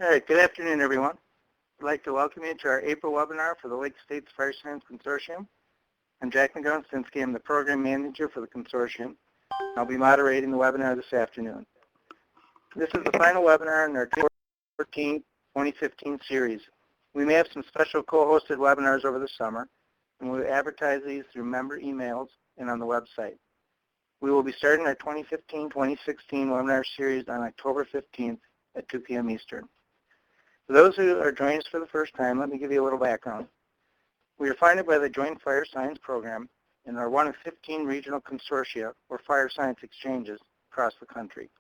All right, good afternoon, everyone. I'd like to welcome you to our April webinar for the Lake States Fire Science Consortium. I'm Jack McGowan-Stinsky. I'm the Program Manager for the Consortium. I'll be moderating the webinar this afternoon. This is the final webinar in our 2015 series. We may have some special co-hosted webinars over the summer, and we'll advertise these through member emails and on the website. We will be starting our 2015-2016 webinar series on October 15th at 2 p.m. Eastern. For those who are joining us for the first time, let me give you a little background. We are funded by the Joint Fire Science Program and are one of 15 regional consortia or fire science exchanges across the country.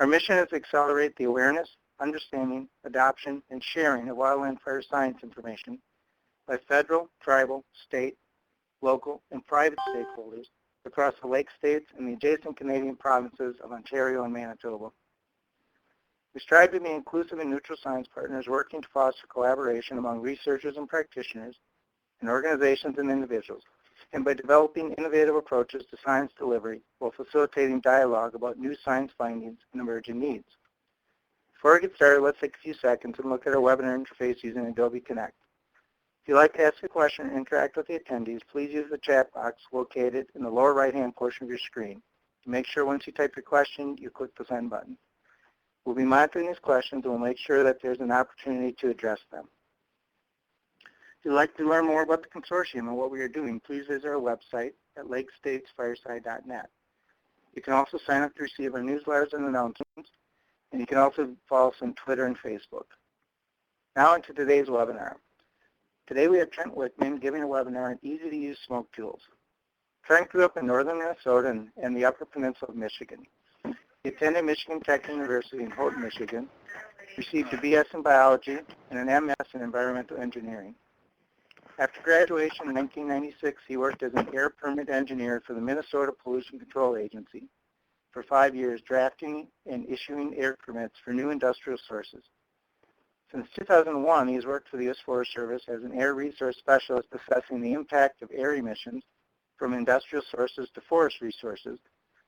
Our mission is to accelerate the awareness, understanding, adoption, and sharing of wildland fire science information by federal, tribal, state, local, and private stakeholders across the Lake States and the adjacent Canadian provinces of Ontario and Manitoba. We strive to be inclusive and neutral science partners working to foster collaboration among researchers and practitioners and organizations and individuals, and by developing innovative approaches to science delivery while facilitating dialogue about new science findings and emerging needs. Before we get started, let's take a few seconds and look at our webinar interface using Adobe Connect. If you'd like to ask a question or interact with the attendees, please use the chat box located in the lower right-hand portion of your screen. Make sure once you type your question, you click the send button. We'll be monitoring these questions and we'll make sure that there's an opportunity to address them. If you'd like to learn more about the consortium and what we are doing, please visit our website at lakestatesfireside.net. You can also sign up to receive our newsletters and announcements, and you can also follow us on Twitter and Facebook. Now into today's webinar. Today we have Trent Wickman giving a webinar on easy-to-use smoke tools. Trent grew up in northern Minnesota and the Upper Peninsula of Michigan. He attended Michigan Tech University in Houghton, Michigan, received a BS in biology and an MS in environmental engineering. After graduation in 1996, he worked as an air permit engineer for the Minnesota Pollution Control Agency for 5 years, drafting and issuing air permits for new industrial sources. Since 2001, he has worked for the U.S. Forest Service as an air resource specialist assessing the impact of air emissions from industrial sources to forest resources,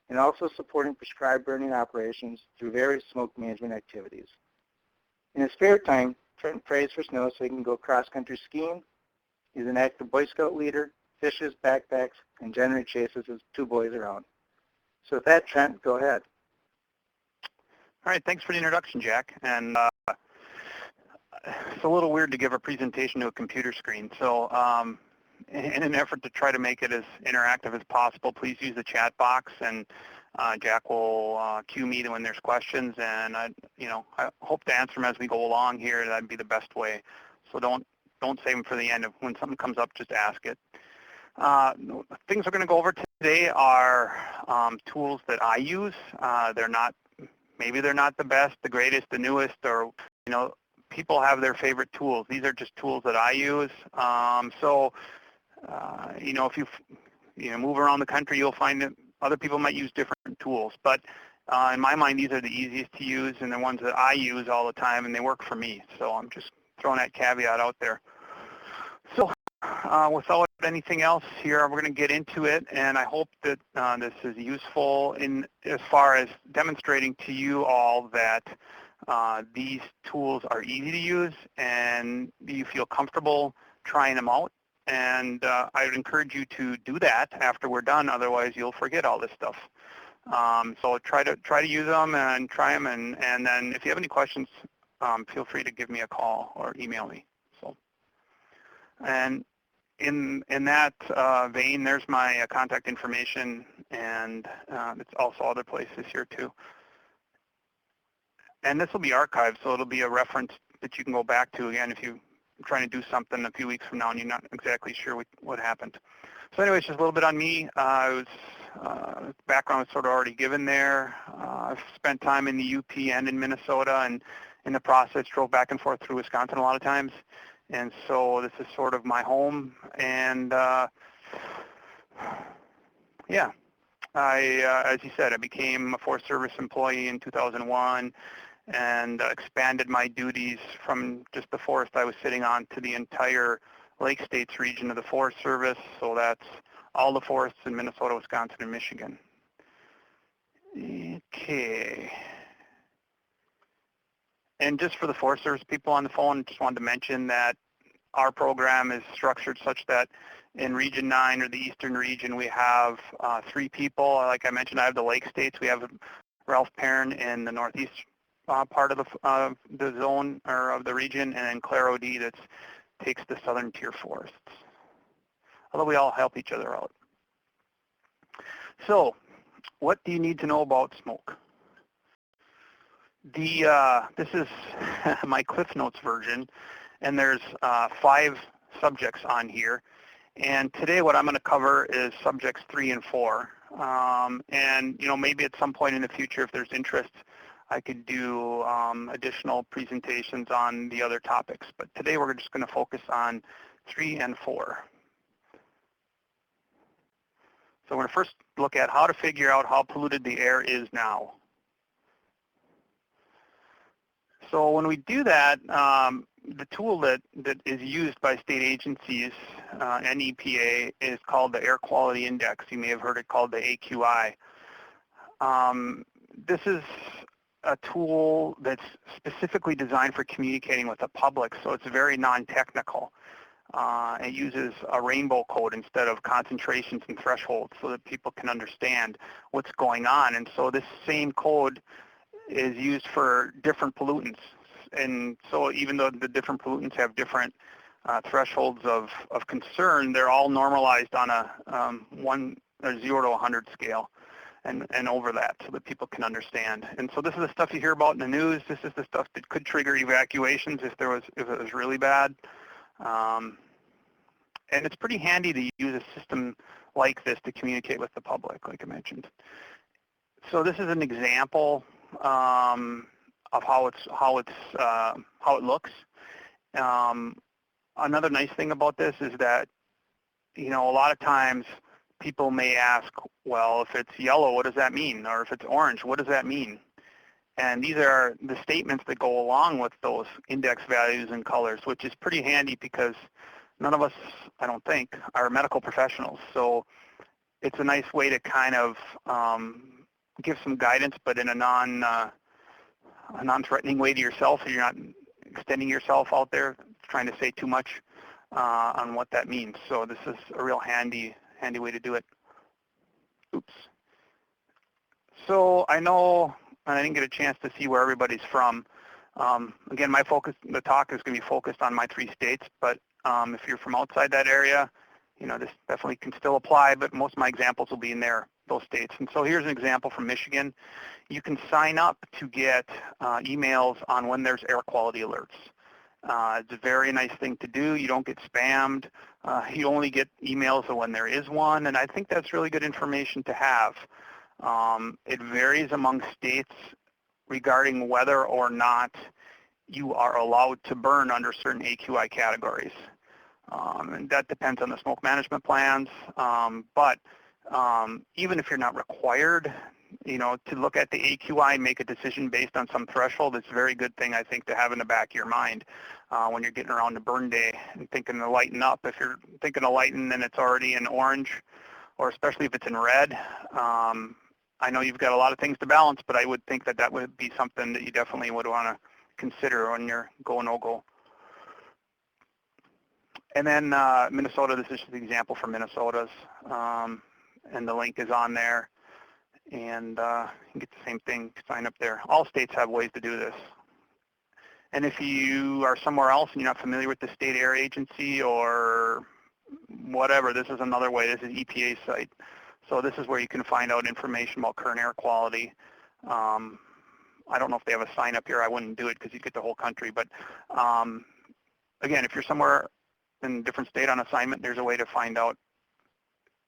and also supporting prescribed burning operations through various smoke management activities. In his spare time, Trent prays for snow so he can go cross-country skiing. He's an active Boy Scout leader, fishes, backpacks, and generally chases his 2 boys around. So with that, Trent, go ahead. All right, thanks for the introduction, Jack. And it's a little weird to give a presentation to a computer screen. So in an effort to try to make it as interactive as possible, please use the chat box, and Jack will cue me when there's questions, and I hope to answer them as we go along here. That'd be the best way. So don't save them for the end. When something comes up, just ask it. Things we're going to go over today are tools that I use. Maybe they're not the best, the greatest, the newest, or people have their favorite tools. These are just tools that I use. If you move around the country, you'll find that other people might use different tools. But in my mind, these are the easiest to use and the ones that I use all the time, and they work for me. So I'm just throwing that caveat out there. So without anything else here, we're going to get into it, and I hope that this is useful as far as demonstrating to you all that these tools are easy to use and you feel comfortable trying them out. And I would encourage you to do that after we're done. Otherwise, you'll forget all this stuff. So try to use them and try them. And then if you have any questions, feel free to give me a call or email me. So, and in that vein, there's my contact information, and it's also other places here too. And this will be archived, so it'll be a reference that you can go back to again if you trying to do something a few weeks from now and you're not exactly sure what happened. So anyways, just a little bit on me. Background is sort of already given there. I've spent time in the UP and in Minnesota, and in the process drove back and forth through Wisconsin a lot of times. And so this is sort of my home. And yeah, as you said, I became a Forest Service employee in 2001. And expanded my duties from just the forest I was sitting on to the entire Lake States region of the Forest Service. So that's all the forests in Minnesota, Wisconsin, and Michigan. Okay. And just for the Forest Service people on the phone, just wanted to mention that our program is structured such that in Region 9 or the Eastern region, we have 3 people. Like I mentioned, I have the Lake States. We have Ralph Perrin in the Northeast part of the zone or of the region, and then Claire O'D that takes the Southern Tier forests. Although we all help each other out. So, what do you need to know about smoke? This is my Cliff Notes version, and there's 5 subjects on here. And today what I'm going to cover is subjects 3 and 4. And maybe at some point in the future, if there's interest, I could do additional presentations on the other topics. But today we're just going to focus on 3 and 4. So we're going to first look at how to figure out how polluted the air is now. So when we do that, the tool that is used by state agencies and EPA is called the Air Quality Index. You may have heard it called the AQI. This is a tool that's specifically designed for communicating with the public, so it's very non-technical. It uses a rainbow code instead of concentrations and thresholds so that people can understand what's going on. And so this same code is used for different pollutants. And so even though the different pollutants have different thresholds of concern, they're all normalized on a 0 to 100 scale and over that so that people can understand. And so this is the stuff you hear about in the news. This is the stuff that could trigger evacuations if it was really bad. And it's pretty handy to use a system like this to communicate with the public, like I mentioned. So this is an example of how it looks. Another nice thing about this is that a lot of times people may ask, well, if it's yellow, what does that mean? Or if it's orange, what does that mean? And these are the statements that go along with those index values and colors, which is pretty handy because none of us, I don't think, are medical professionals. So it's a nice way to kind of give some guidance, but in a non-threatening way to yourself, so you're not extending yourself out there trying to say too much on what that means. So this is a real handy way to do it. Oops. So I know I didn't get a chance to see where everybody's from. Again, the talk is going to be focused on my 3 states, but if you're from outside that area, this definitely can still apply, but most of my examples will be in those states. And so here's an example from Michigan. You can sign up to get emails on when there's air quality alerts. It's a very nice thing to do. You don't get spammed. You only get emails when there is one, and I think that's really good information to have. It varies among states regarding whether or not you are allowed to burn under certain AQI categories. And that depends on the smoke management plans. But even if you're not required, to look at the AQI and make a decision based on some threshold, it's a very good thing, I think, to have in the back of your mind when you're getting around to burn day and thinking to lighten up. If you're thinking to lighten and it's already in orange, or especially if it's in red, I know you've got a lot of things to balance, but I would think that would be something that you definitely would want to consider when you're go, no-go. And then Minnesota, this is just an example for Minnesota's, and the link is on there. And you can get the same thing, sign up there. All states have ways to do this. And if you are somewhere else and you're not familiar with the state air agency or whatever, this is another way. This is EPA's site. So this is where you can find out information about current air quality. I don't know if they have a sign up here. I wouldn't do it because you get the whole country. But again, if you're somewhere in a different state on assignment, there's a way to find out.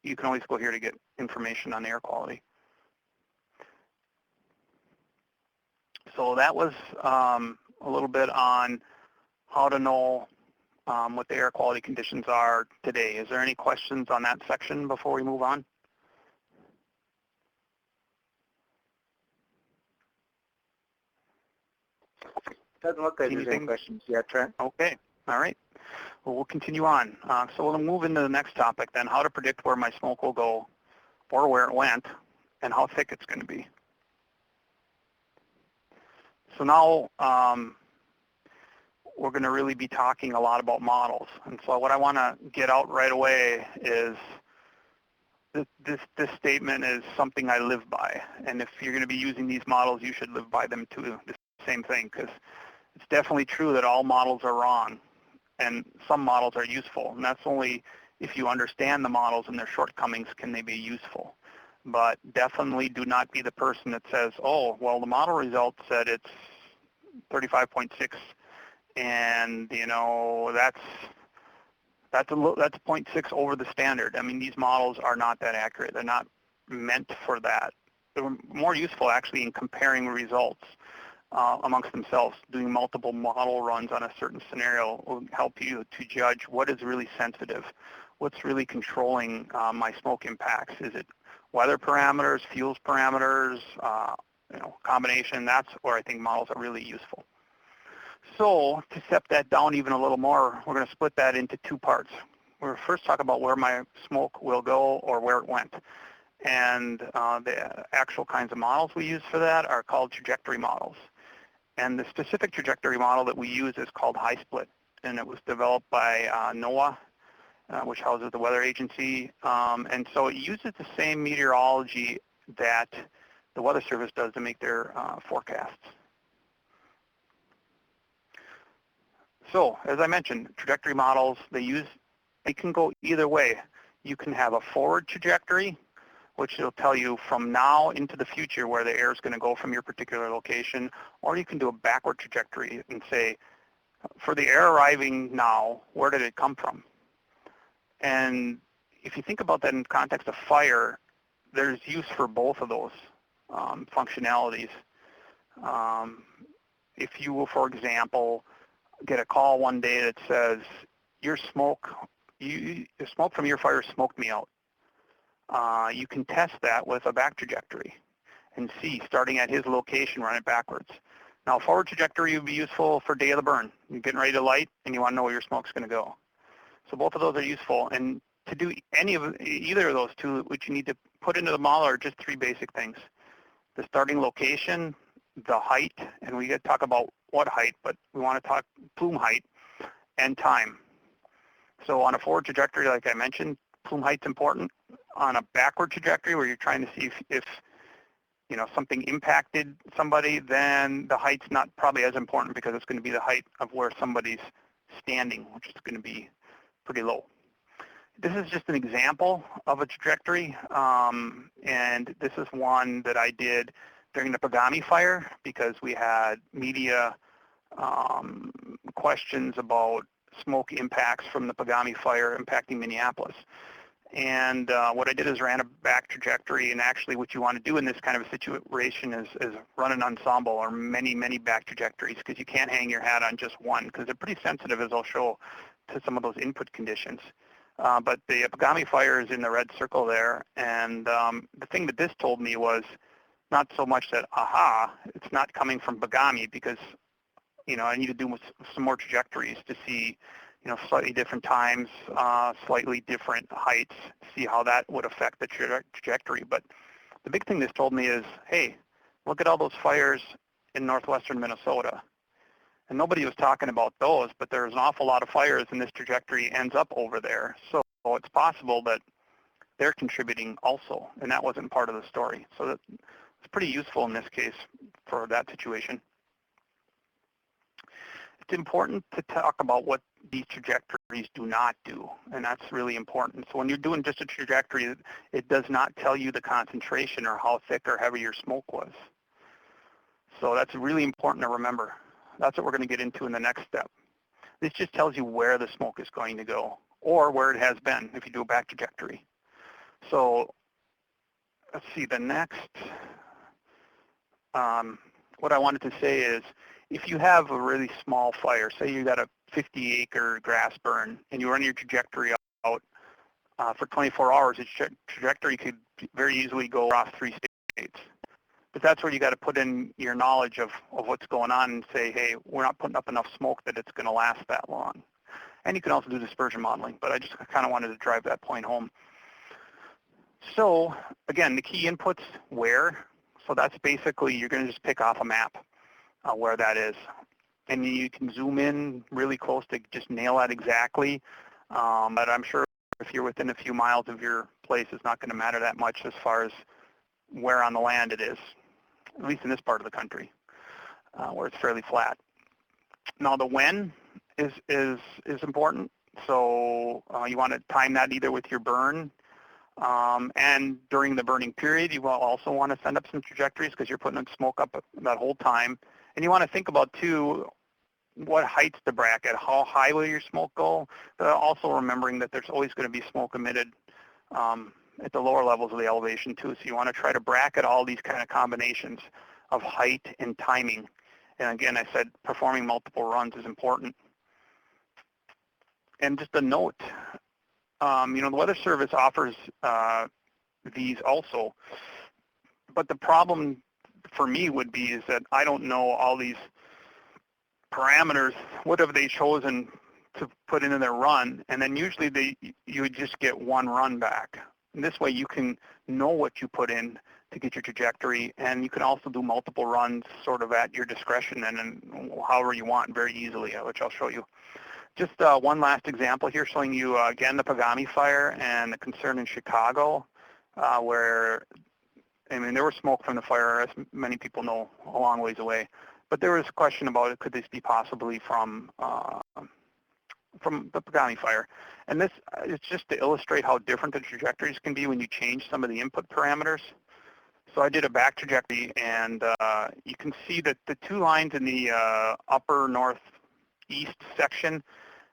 You can always go here to get information on air quality. So that was a little bit on how to know what the air quality conditions are today. Is there any questions on that section before we move on? Doesn't look like there's any questions yet, Trent. Okay, all right. Well, we'll continue on. So we'll move into the next topic then, how to predict where my smoke will go or where it went and how thick it's going to be. So now we're going to really be talking a lot about models. And so what I want to get out right away is this statement is something I live by. And if you're going to be using these models, you should live by them too, the same thing, because it's definitely true that all models are wrong and some models are useful. And that's only if you understand the models and their shortcomings can they be useful. But definitely do not be the person that says, oh, well, the model result said it's 35.6, and that's 0.6 over the standard. I mean, these models are not that accurate. They're not meant for that. They're more useful actually in comparing results amongst themselves. Doing multiple model runs on a certain scenario will help you to judge what is really sensitive, what's really controlling my smoke impacts. Is it weather parameters, fuels parameters, combination? That's where I think models are really useful. So to step that down even a little more, we're going to split that into two parts. We'll first talk about where my smoke will go or where it went. And the actual kinds of models we use for that are called trajectory models. And the specific trajectory model that we use is called high split. And it was developed by NOAA, which houses the weather agency. And so it uses the same meteorology that the Weather Service does to make their forecasts. So, as I mentioned, trajectory models, they can go either way. You can have a forward trajectory, which will tell you from now into the future where the air is going to go from your particular location, or you can do a backward trajectory and say, for the air arriving now, where did it come from? And if you think about that in context of fire, there's use for both of those functionalities. If you will, for example, get a call one day that says, your smoke from your fire smoked me out. You can test that with a back trajectory and see, starting at his location, run it backwards. Now, forward trajectory would be useful for day of the burn. You're getting ready to light, and you want to know where your smoke's going to go. So both of those are useful. And to do either of those two, what you need to put into the model are just three basic things: the starting location, the height, and we get to talk about what height, but we want to talk plume height, and time. So on a forward trajectory, like I mentioned, plume height's important. On a backward trajectory, where you're trying to see if something impacted somebody, then the height's not probably as important because it's going to be the height of where somebody's standing, which is going to be pretty low. This is just an example of a trajectory, and this is one that I did during the Pagami fire because we had media questions about smoke impacts from the Pagami fire impacting Minneapolis. And what I did is ran a back trajectory, and actually what you want to do in this kind of a situation is run an ensemble or many, many back trajectories, because you can't hang your hat on just one, because they're pretty sensitive, as I'll show, to some of those input conditions. But the Pagami fire is in the red circle there, and the thing that this told me was not so much that, it's not coming from Pagami, because I need to do some more trajectories to see slightly different times, slightly different heights, see how that would affect the trajectory. But the big thing this told me is, hey, look at all those fires in northwestern Minnesota. And nobody was talking about those, but there's an awful lot of fires, and this trajectory ends up over there. So it's possible that they're contributing also, and that wasn't part of the story. So it's pretty useful in this case for that situation. It's important to talk about what these trajectories do not do, and that's really important. So when you're doing just a trajectory, it does not tell you the concentration or how thick or heavy your smoke was. So that's really important to remember. That's what we're going to get into in the next step. This just tells you where the smoke is going to go, or where it has been if you do a back trajectory. So let's see, the next, what I wanted to say is, if you have a really small fire, say you got a 50-acre grass burn, and you run your trajectory out for 24 hours, its trajectory could very easily go across 3 states. But that's where you got to put in your knowledge of what's going on and say, hey, we're not putting up enough smoke that it's going to last that long. And you can also do dispersion modeling, but I just kind of wanted to drive that point home. So again, the key inputs, where. So that's basically, you're going to just pick off a map where that is. and you can zoom in really close to just nail that exactly. But I'm sure if you're within a few miles of your place, it's not going to matter that much as far as where on the land it is, at least in this part of the country, where it's fairly flat. Now the when is important. So you want to time that either with your burn, and during the burning period, you will also want to send up some trajectories because you're putting smoke up that whole time. And you want to think about, too, what height's the bracket, how high will your smoke go, but also remembering that there's always going to be smoke emitted at the lower levels of the elevation, too. So you want to try to bracket all these kind of combinations of height and timing. And again, I said performing multiple runs is important. And just a note, the Weather Service offers these also. But the problem for me would be is that I don't know all these parameters. What have they chosen to put into their run? And then usually you would just get one run back. And this way you can know what you put in to get your trajectory, and you can also do multiple runs sort of at your discretion and however you want very easily, which I'll show you. Just one last example here showing you, again, the Pagani fire and the concern in Chicago, where, there was smoke from the fire, as many people know, a long ways away. But there was a question about it, could this be possibly from the Pagani fire? And this is just to illustrate how different the trajectories can be when you change some of the input parameters. So I did a back trajectory, and you can see that the two lines in the upper northeast section,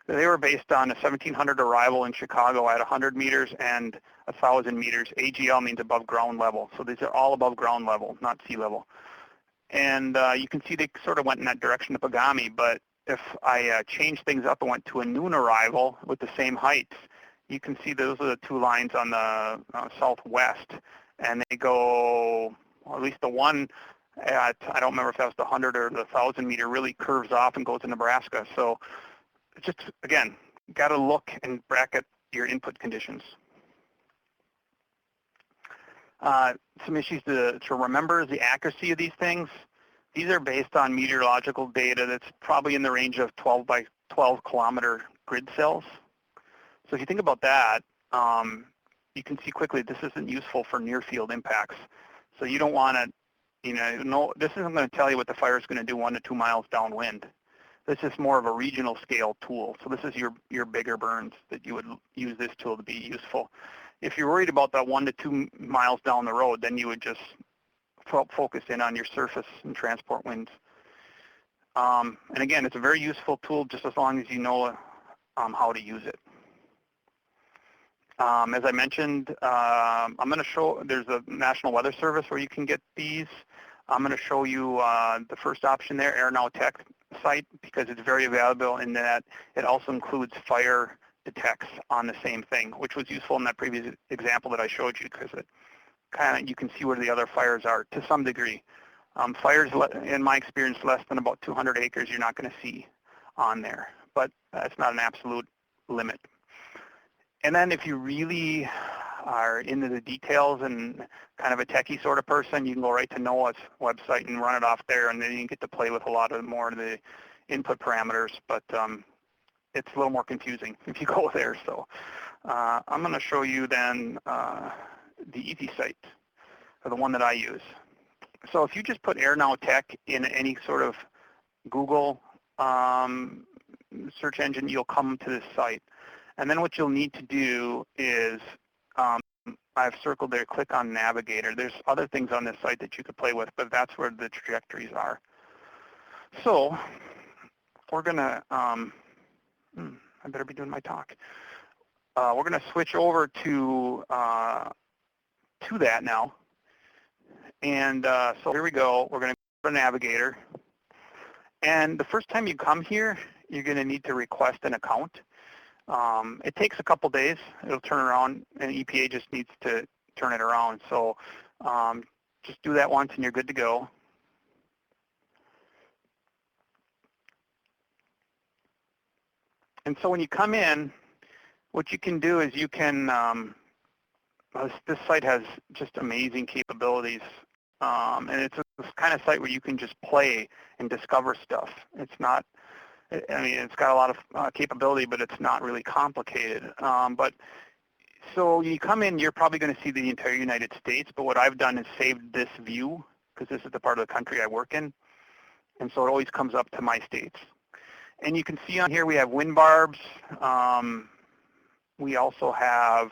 they were based on a 1700 arrival in Chicago at 100 meters and 1,000 meters. AGL means above ground level. So these are all above ground level, not sea level. And you can see they sort of went in that direction of Pagani, but if I changed things up and went to a noon arrival with the same heights, you can see those are the two lines on the southwest. And they go, or at least the one at, I don't remember if that was the 100 or the 1,000 meter, really curves off and goes to Nebraska. So just, again, got to look and bracket your input conditions. Some issues to remember is the accuracy of these things. These are based on meteorological data that's probably in the range of 12 by 12 kilometer grid cells. So if you think about that, you can see quickly this isn't useful for near field impacts. So you don't want to, this isn't going to tell you what the fire is going to do 1 to 2 miles downwind. This is more of a regional scale tool. So this is your bigger burns that you would use this tool to be useful. If you're worried about that 1 to 2 miles down the road, then you would just focus in on your surface and transport winds. And again, it's a very useful tool just as long as you know how to use it. As I mentioned, I'm going to show, there's a National Weather Service where you can get these. I'm going to show you the first option there, Airnow Tech site, because it's very valuable in that it also includes fire detects on the same thing, which was useful in that previous example that I showed you, because it kind of, you can see where the other fires are to some degree. Fires, in my experience, less than about 200 acres, you're not going to see on there, but it's not an absolute limit. And then if you really are into the details and kind of a techie sort of person, you can go right to NOAA's website and run it off there, and then you can get to play with a lot of more of the input parameters, but it's a little more confusing if you go there. So I'm going to show you then the easy site, or the one that I use. So if you just put Airnow Tech in any sort of Google search engine, you'll come to this site. And then what you'll need to do is, I've circled there, click on Navigator. There's other things on this site that you could play with, but that's where the trajectories are. So we're going to, I better be doing my talk. We're going to switch over to that now. And so here we go. We're going to go to Navigator. And the first time you come here, you're going to need to request an account. It takes a couple days. It'll turn around, and EPA just needs to turn it around. So just do that once, and you're good to go. And so when you come in, what you can do is you can, this site has just amazing capabilities, and it's kind of site where you can just play and discover stuff. It's not, I mean, it's got a lot of capability, but it's not really complicated. But so you come in, you're probably going to see the entire United States, but what I've done is saved this view, because this is the part of the country I work in, and so it always comes up to my states. And you can see on here we have wind barbs. We also have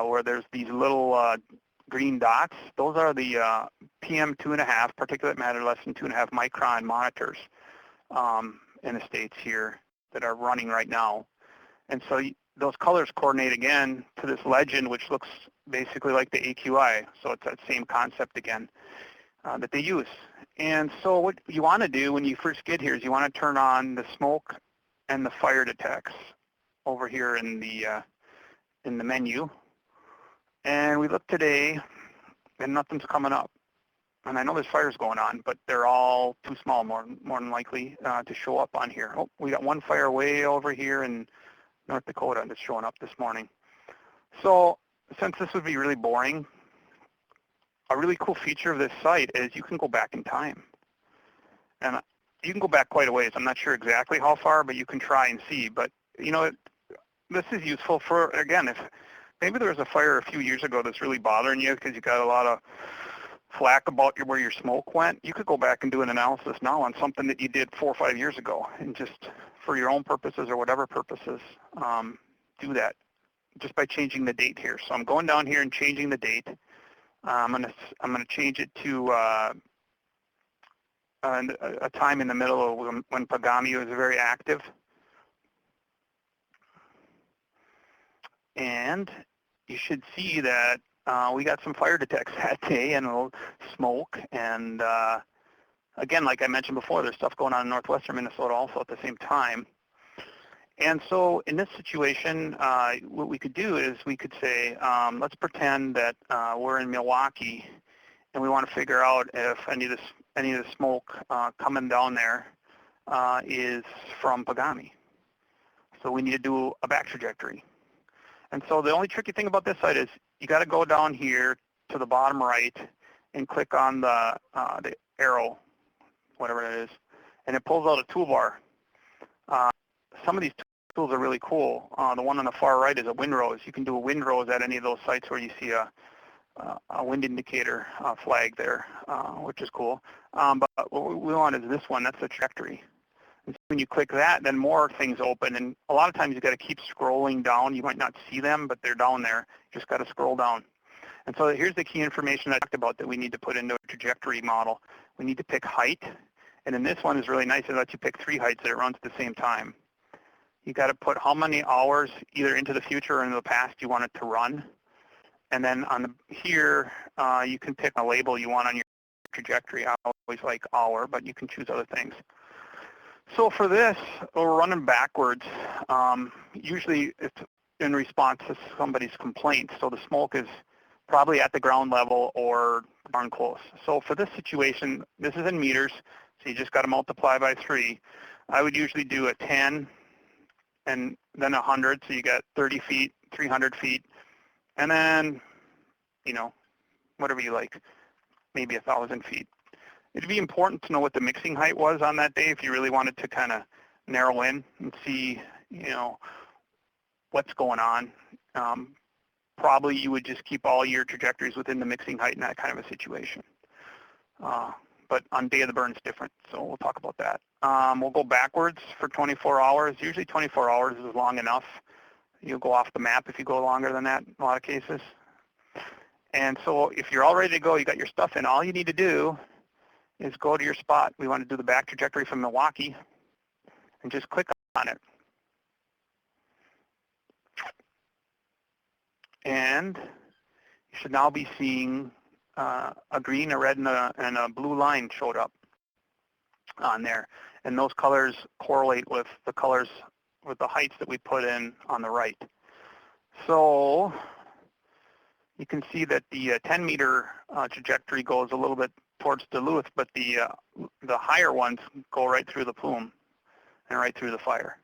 where there's these little green dots. Those are the PM 2.5, particulate matter less than 2.5 micron monitors in the states here that are running right now. And so those colors coordinate again to this legend, which looks basically like the AQI. So it's that same concept again that they use. And so what you want to do when you first get here is you want to turn on the smoke and the fire detects over here in the menu. And we look today, and nothing's coming up. And I know there's fires going on, but they're all too small, more than likely, to show up on here. Oh, we got one fire way over here in North Dakota that's showing up this morning. So since this would be really boring, a really cool feature of this site is you can go back in time. And you can go back quite a ways. I'm not sure exactly how far, but you can try and see. But, you know, this is useful for, again, if maybe there was a fire a few years ago that's really bothering you because you got a lot of flack about where your smoke went, you could go back and do an analysis now on something that you did 4 or 5 years ago, and just for your own purposes or whatever purposes, do that just by changing the date here. So I'm going down here and changing the date. I'm gonna change it to a time in the middle of when Pagami was very active. And you should see that we got some fire detects that day and a little smoke. And again, like I mentioned before, there's stuff going on in northwestern Minnesota also at the same time. And so in this situation, what we could do is we could say, let's pretend that we're in Milwaukee and we want to figure out if any of the smoke coming down there is from Pagami. So we need to do a back trajectory. And so the only tricky thing about this site is you got to go down here to the bottom right and click on the arrow, whatever it is, and it pulls out a toolbar. Some of these tools are really cool. The one on the far right is a windrose. You can do a windrose at any of those sites where you see a wind indicator flag there, which is cool. But what we want is this one. That's the trajectory. And so when you click that, then more things open. And a lot of times you've got to keep scrolling down. You might not see them, but they're down there. You just got to scroll down. And so here's the key information I talked about that we need to put into a trajectory model. We need to pick height. And then this one is really nice. It lets you pick 3 heights that it runs at the same time. You got to put how many hours either into the future or into the past you want it to run. And then on here, you can pick a label you want on your trajectory. I always like hour, but you can choose other things. So for this, we're running backwards. Usually it's in response to somebody's complaint. So the smoke is probably at the ground level or darn close. So for this situation, this is in meters, so you just got to multiply by 3. I would usually do a 10 and then 100, so you got 30 feet, 300 feet, and then, you know, whatever you like, maybe 1,000 feet. It'd be important to know what the mixing height was on that day if you really wanted to kind of narrow in and see, you know, what's going on. Probably you would just keep all your trajectories within the mixing height in that kind of a situation. But on day of the burn, it's different, so we'll talk about that. We'll go backwards for 24 hours. Usually 24 hours is long enough. You'll go off the map if you go longer than that in a lot of cases. And so if you're all ready to go, you got your stuff in, all you need to do is go to your spot. We want to do the back trajectory from Milwaukee and just click on it. And you should now be seeing a green, a red, and a blue line showed up on there. And those colors correlate with the colors, with the heights that we put in on the right. So you can see that the 10-meter trajectory goes a little bit towards Duluth, but the higher ones go right through the plume and right through the fire.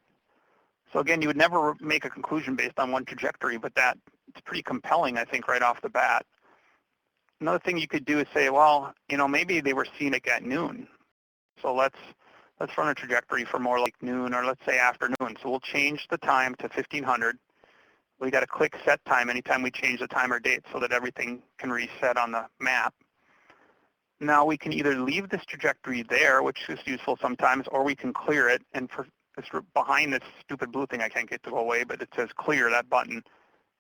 So again, you would never make a conclusion based on one trajectory, but it's pretty compelling, I think, right off the bat. another thing you could do is say, well, maybe they were seen like at noon. So let's run a trajectory for more like noon, or let's say afternoon. So we'll change the time to 1500. We got to click set time anytime we change the time or date so that everything can reset on the map. Now we can either leave this trajectory there, which is useful sometimes, or we can clear it. And for it's behind this stupid blue thing I can't get to go away, but it says clear, that button.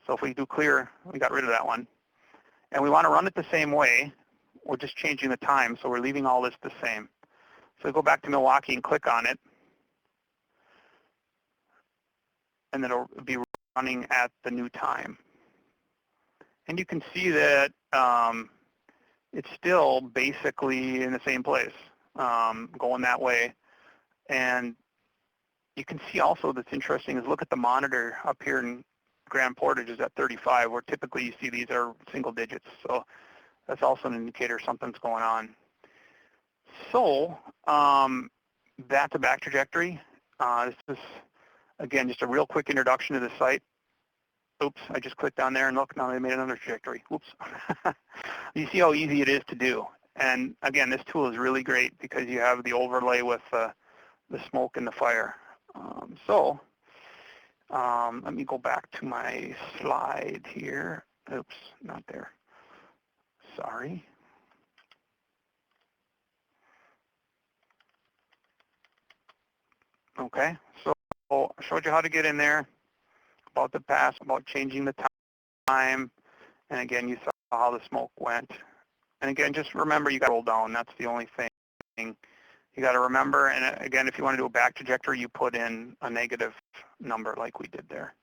So if we do clear, we got rid of that one. And we want to run it the same way. We're just changing the time, so we're leaving all this the same. So we go back to Milwaukee and click on it. And then it'll be running at the new time. And you can see that it's still basically in the same place, going that way. And you can see also that's interesting is look at the monitor up here in Grand Portage is at 35, where typically you see these are single digits. So that's also an indicator something's going on. So that's a back trajectory. This is, again, just a real quick introduction to the site. Oops, I just clicked on there and look, now they made another trajectory. Oops. You see how easy it is to do. And again, this tool is really great because you have the overlay with the smoke and the fire. Let me go back to my slide here. Oops, not there. Sorry. Okay, so I showed you how to get in there, about the pass, about changing the time, and again, you saw how the smoke went. And again, just remember you got to roll down. That's the only thing you got to remember. And again, if you want to do a back trajectory, you put in a negative number like we did there.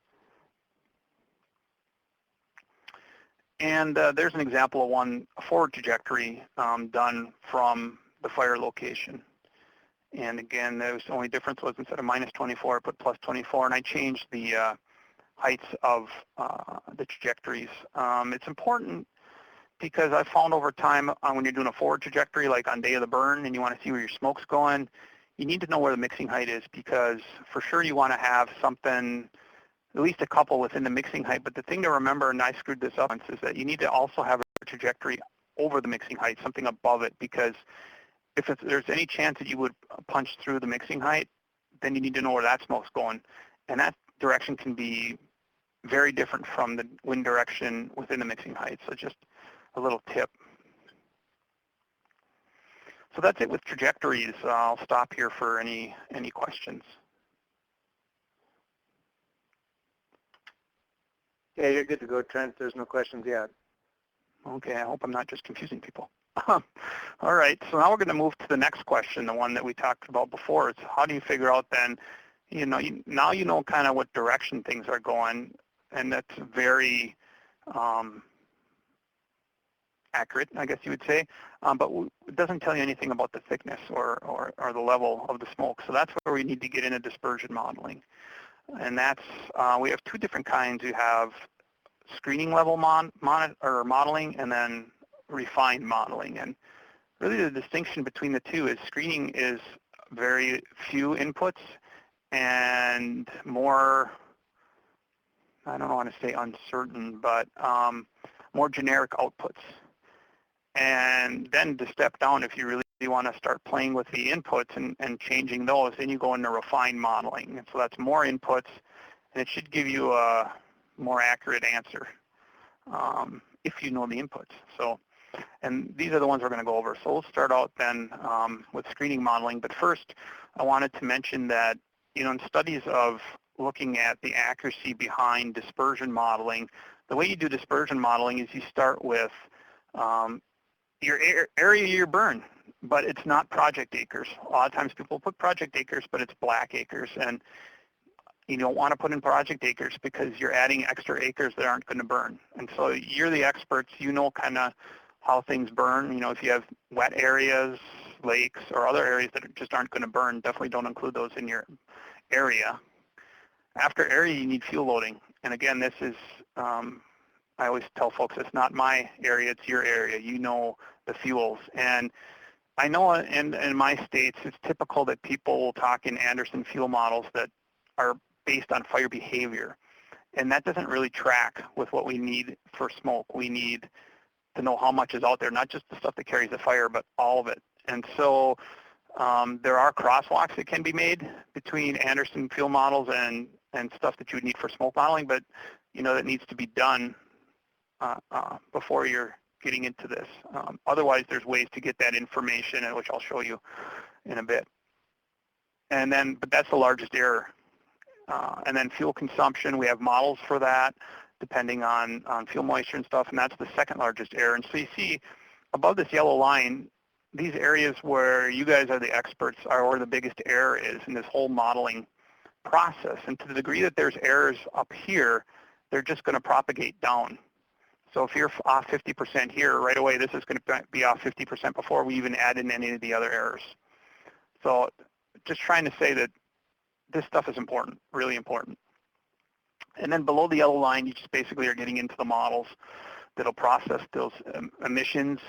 And there's an example of a forward trajectory done from the fire location. And again, the only difference was instead of -24, I put +24, and I changed the heights of the trajectories. It's important because I found over time when you're doing a forward trajectory, like on day of the burn, and you want to see where your smoke's going, you need to know where the mixing height is because for sure you want to have something, at least a couple within the mixing height. But the thing to remember, and I screwed this up once, is that you need to also have a trajectory over the mixing height, something above it, because if there's any chance that you would punch through the mixing height, then you need to know where that smoke's going. And that direction can be very different from the wind direction within the mixing height. So just a little tip. So that's it with trajectories. I'll stop here for any questions. Yeah, you're good to go, Trent. There's no questions yet. Okay, I hope I'm not just confusing people. All right, so now we're going to move to the next question, the one that we talked about before. It's how do you figure out then, now you know kind of what direction things are going, and that's very accurate, I guess you would say, but it doesn't tell you anything about the thickness or the level of the smoke. So that's where we need to get into dispersion modeling. And that's, we have two different kinds. We have screening level modeling and then refined modeling. And really the distinction between the two is screening is very few inputs and more, I don't want to say uncertain, but more generic outputs. And then to step down, if you really want to start playing with the inputs and changing those, then you go into refined modeling. And so that's more inputs, and it should give you a more accurate answer if you know the inputs. So, and these are the ones we're going to go over. So we'll start out then with screening modeling. But first, I wanted to mention that, in studies of looking at the accuracy behind dispersion modeling, the way you do dispersion modeling is you start with your area of your burn, but it's not project acres. A lot of times people put project acres, but it's black acres. And you don't want to put in project acres because you're adding extra acres that aren't going to burn. And so you're the experts. You know kind of how things burn. If you have wet areas, lakes, or other areas that just aren't going to burn, definitely don't include those in your area. After area, you need fuel loading. And again, this is, I always tell folks, it's not my area, it's your area. You know the fuels. And I know in my states, it's typical that people will talk in Anderson fuel models that are based on fire behavior. And that doesn't really track with what we need for smoke. We need to know how much is out there, not just the stuff that carries the fire, but all of it. And so there are crosswalks that can be made between Anderson fuel models and stuff that you would need for smoke modeling, but that needs to be done before you're getting into this. Otherwise, there's ways to get that information, which I'll show you in a bit. But that's the largest error. And then fuel consumption, we have models for that, depending on fuel moisture and stuff, and that's the second largest error. And so you see above this yellow line, these areas where you guys are the experts are where the biggest error is in this whole modeling process. And to the degree that there's errors up here, they're just going to propagate down. So if you're off 50% here, right away this is going to be off 50% before we even add in any of the other errors. So just trying to say that this stuff is important, really important. And then below the yellow line, you just basically are getting into the models that'll process those emissions,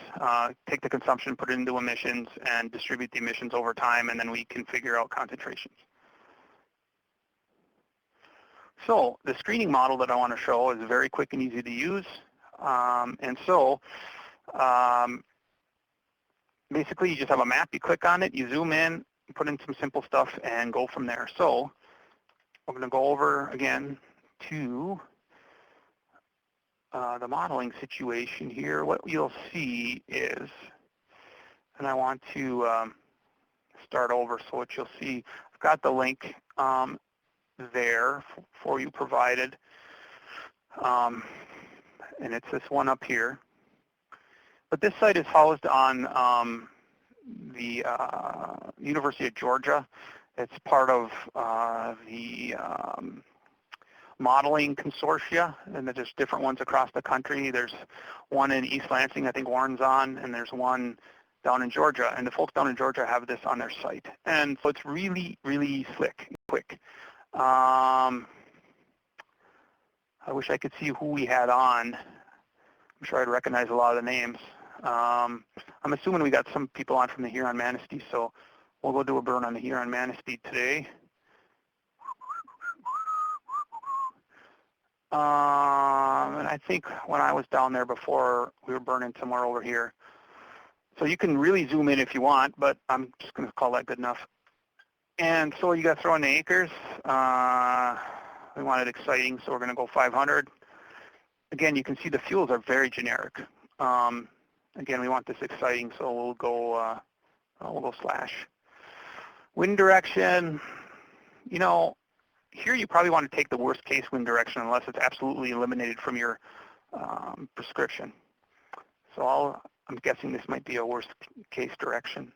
take the consumption, put it into emissions, and distribute the emissions over time, and then we can figure out concentrations. So the screening model that I want to show is very quick and easy to use. Basically, you just have a map, you click on it, you zoom in, you put in some simple stuff, and go from there. So I'm going to go over again to the modeling situation here. What you'll see is, and I want to start over, so what you'll see, I've got the link there for you provided, and it's this one up here. But this site is housed on the University of Georgia. It's part of the modeling consortia, and there's different ones across the country. There's one in East Lansing, I think Warren's on, and there's one down in Georgia. And the folks down in Georgia have this on their site. And so it's really, really slick and quick. I wish I could see who we had on. I'm sure I'd recognize a lot of the names. I'm assuming we got some people on from the Huron Manistee, so we'll go do a burn on the Huron Manistee today. And I think when I was down there before, we were burning somewhere over here. So you can really zoom in if you want, but I'm just going to call that good enough. And so you got to throw in the acres. We want it exciting, so we're going to go 500. Again, you can see the fuels are very generic. Again, we want this exciting, so we'll go slash. Wind direction, here you probably want to take the worst case wind direction unless it's absolutely eliminated from your prescription. So I'm guessing this might be a worst case direction.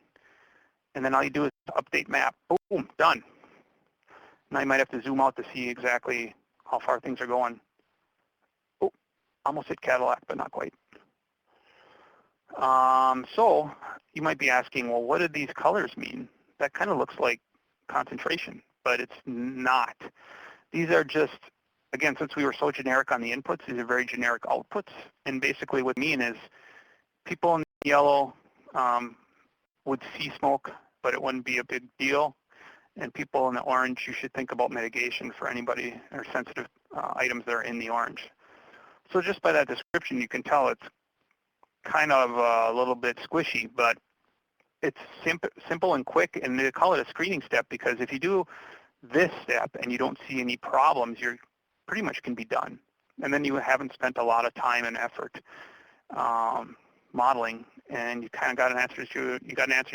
And then all you do is update map. Boom, done. Now you might have to zoom out to see exactly how far things are going. Oh, almost hit Cadillac, but not quite. So you might be asking, well, what do these colors mean? That kind of looks like concentration, but it's not. These are just, again, since we were so generic on the inputs, these are very generic outputs. And basically what I mean is people in the yellow would see smoke, but it wouldn't be a big deal. And people in the orange, you should think about mitigation for anybody or sensitive items that are in the orange. So just by that description, you can tell it's kind of a little bit squishy, but it's simple and quick, and they call it a screening step because if you do this step and you don't see any problems, you're pretty much can be done. And then you haven't spent a lot of time and effort modeling, and you kind of got an answer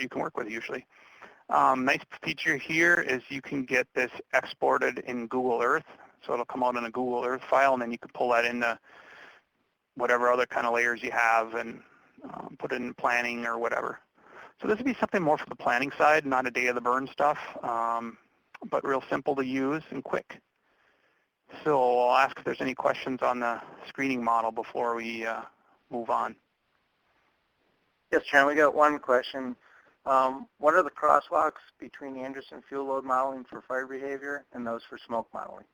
you can work with usually. Nice feature here is you can get this exported in Google Earth, so it'll come out in a Google Earth file, and then you can pull that into whatever other kind of layers you have and put it in planning or whatever. So this would be something more for the planning side, not a day of the burn stuff, but real simple to use and quick. So I'll ask if there's any questions on the screening model before we move on. Yes, Chairman, we got one question. What are the crosswalks between the Anderson fuel load modeling for fire behavior and those for smoke modeling?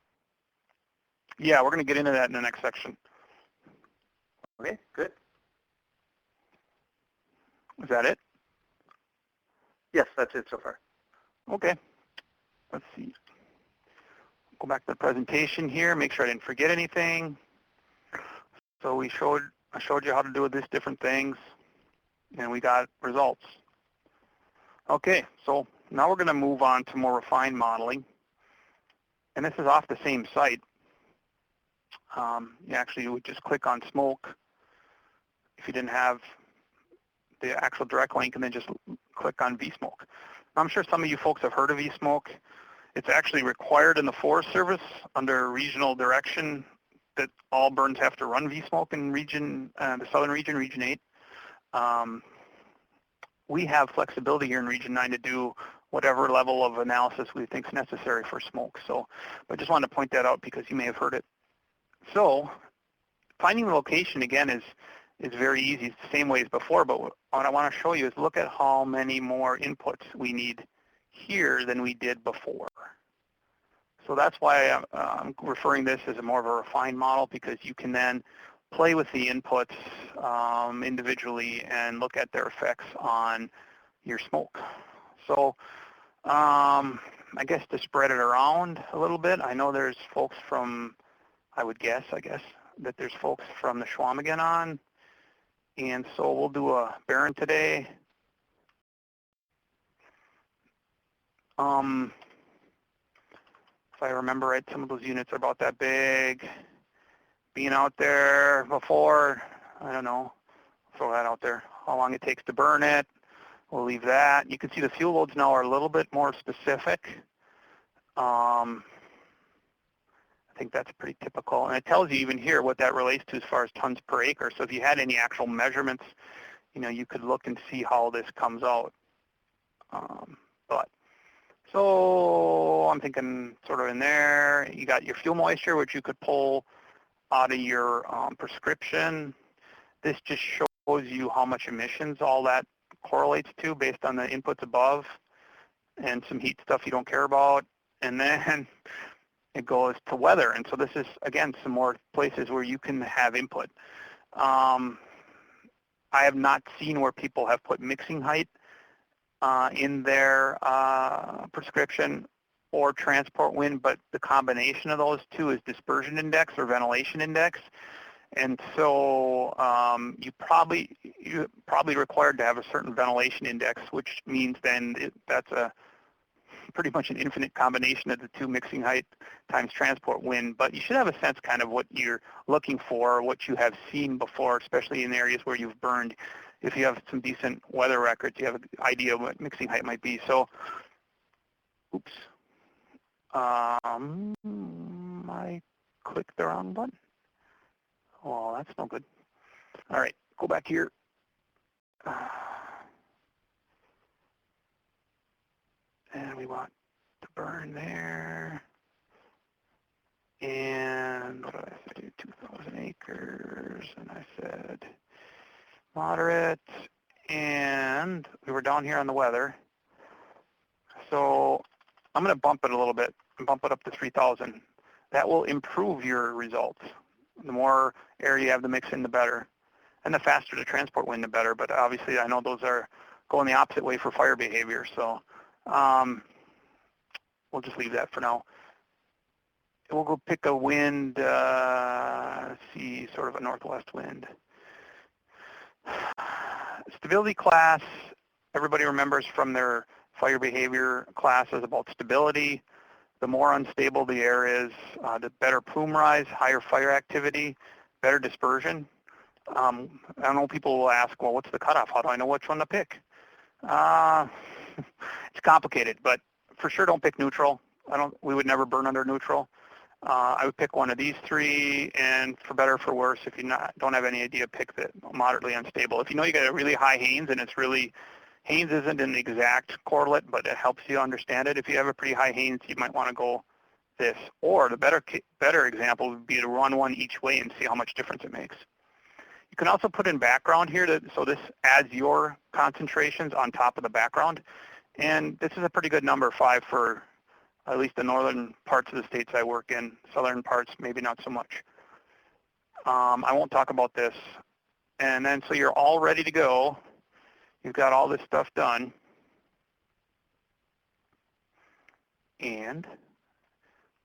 Yeah, we're going to get into that in the next section. Okay, good. Is that it? Yes, that's it so far. Okay. Let's see. Go back to the presentation here, make sure I didn't forget anything. So we showed I showed you how to do these different things, and we got results. Okay, so now we're going to move on to more refined modeling. And this is off the same site. You would just click on Smoke if you didn't have the actual direct link, and then just click on Vsmoke. I'm sure some of you folks have heard of Vsmoke. It's actually required in the Forest Service under regional direction that all burns have to run Vsmoke in the southern region, Region 8. We have flexibility here in Region 9 to do whatever level of analysis we think is necessary for smoke. So, but I just wanted to point that out because you may have heard it. So, finding the location again is very easy. It's the same way as before, but what I want to show you is look at how many more inputs we need here than we did before. So that's why I'm referring this as more of a refined model, because you can then play with the inputs individually and look at their effects on your smoke. So I guess to spread it around a little bit, I know there's folks from, I guess, that there's folks from the Schwamigan on. And so we'll do a Barron today. If I remember right, some of those units are about that big. Being out there before, I don't know, throw that out there. How long it takes to burn it, we'll leave that. You can see the fuel loads now are a little bit more specific. I think that's pretty typical. And it tells you even here what that relates to as far as tons per acre. So if you had any actual measurements, you could look and see how this comes out. So I'm thinking sort of in there, you got your fuel moisture, which you could pull out of your prescription. This just shows you how much emissions all that correlates to based on the inputs above, and some heat stuff you don't care about. And then it goes to weather. And so this is, again, some more places where you can have input. I have not seen where people have put mixing height in their prescription or transport wind, but the combination of those two is dispersion index or ventilation index. And so you're probably required to have a certain ventilation index, which means then that's pretty much an infinite combination of the two, mixing height times transport wind. But you should have a sense kind of what you're looking for, what you have seen before, especially in areas where you've burned. If you have some decent weather records, you have an idea of what mixing height might be. So, oops. I clicked the wrong button. Oh, that's no good. All right, go back here. And we want to burn there. And what did I say? 2,000 acres. And I said moderate. And we were down here on the weather. So I'm going to bump it a little bit and bump it up to 3,000. That will improve your results. The more air you have to mix in, the better. And the faster the transport wind, the better. But obviously, I know those are going the opposite way for fire behavior. So we'll just leave that for now. We'll go pick a wind, see, sort of a northwest wind. Stability class, everybody remembers from their fire behavior classes about stability. The more unstable the air is, the better plume rise, higher fire activity, better dispersion. I know people will ask, well, what's the cutoff? How do I know which one to pick? It's complicated, but for sure don't pick neutral. We would never burn under neutral. I would pick one of these three, and for better or for worse, if you don't have any idea, pick the moderately unstable. If you know you got a really high Haynes, and it's really, Haynes isn't an exact correlate, but it helps you understand it. If you have a pretty high Haynes, you might want to go this. Or the better example would be to run one each way and see how much difference it makes. You can also put in background here, so this adds your concentrations on top of the background. And this is a pretty good number, 5 for at least the northern parts of the states I work in. Southern parts, maybe not so much. I won't talk about this. And then so you're all ready to go. You've got all this stuff done. And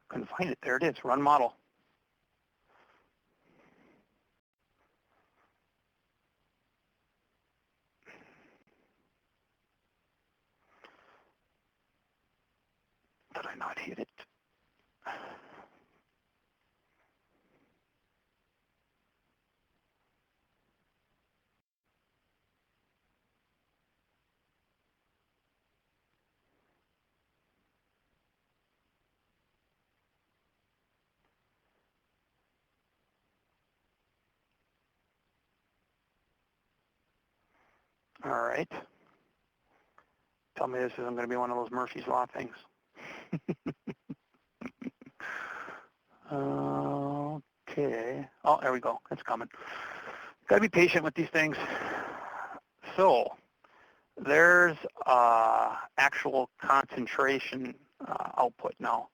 couldn't find it. There it is, run model. I not hit it? All right. Tell me this isn't going to be one of those Murphy's Law things. Okay. Oh, there we go. It's coming. Got to be patient with these things. So there's actual concentration output now.